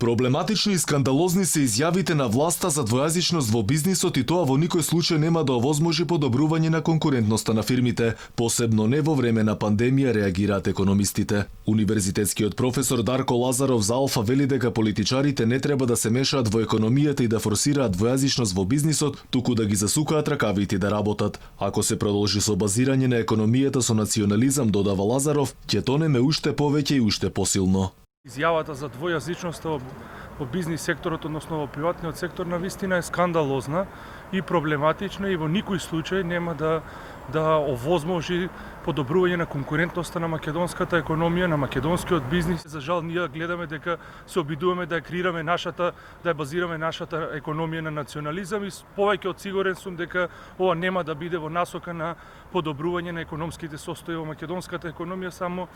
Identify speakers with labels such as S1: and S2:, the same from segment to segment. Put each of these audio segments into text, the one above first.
S1: Проблематични и скандалозни се изјавите на власта за двојазичност во бизнисот и тоа во никој случај нема да овозможи подобрување на конкурентноста на фирмите, посебно не во време на пандемија, реагираат економистите. Универзитетскиот професор Дарко Лазаров за Алфа вели дека политичарите не треба да се мешаат во економијата и да форсираат двојазичност во бизнисот, туку да ги засукаат ракавите да работат. Ако се продолжи со базирање на економијата со национализам, додава Лазаров, ќе тонеме уште повеќе и уште посилно.
S2: Изјавата за двојазичноста во бизнис секторот, односно во приватниот сектор, на вистина е скандалозна и проблематична и во никој случај нема да овозможи подобрување на конкурентноста на македонската економија, на македонскиот бизнис. За жал, ние гледаме дека се обидуваме да ја креираме нашата, да ја базираме нашата економија на национализам и повеќе од сигурен сум дека ова нема да биде во насока на подобрување на економските состојби во македонската економија, само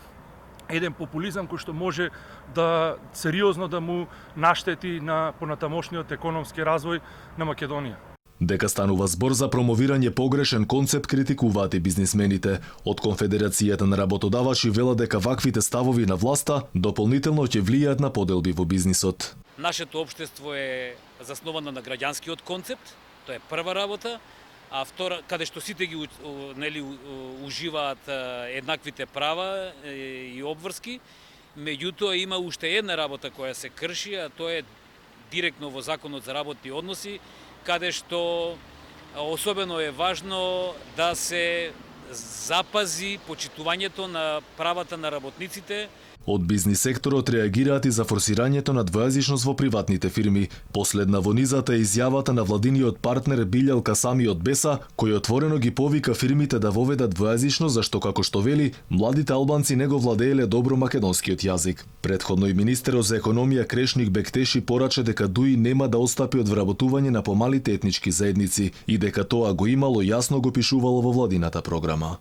S2: еден популизам кој што може да сериозно да му наштети на понатамошниот економски развој на Македонија.
S1: Дека станува збор за промовирање погрешен концепт критикуваат и бизнисмените. Од Конфедерацијата на работодавачи велат дека ваквите ставови на власта дополнително ќе влијаат на поделби во бизнисот.
S3: Нашето општество е засновано на граѓанскиот концепт, тоа е прва работа. А втора, каде што сите ги уживаат еднаквите права и обврски, меѓутоа има уште една работа која се крши, а тоа е директно во Законот за работни односи, каде што особено е важно да се запази почитувањето на правата на работниците.
S1: Од бизнис секторот реагираат и за форсирањето на двојазичност во приватните фирми. Последна во низата е изјавата на владиниот партнер Билјал Касами од Беса, кој отворено ги повика фирмите да воведат двојазичност, зашто, како што вели, младите албанци не го владееле добро македонскиот јазик. Предходно и министерот за економија Крешник Бектеши порача дека ДУИ нема да отстапи од вработување на помалите етнички заедници и дека тоа го имало јасно го пишувало во владината програма.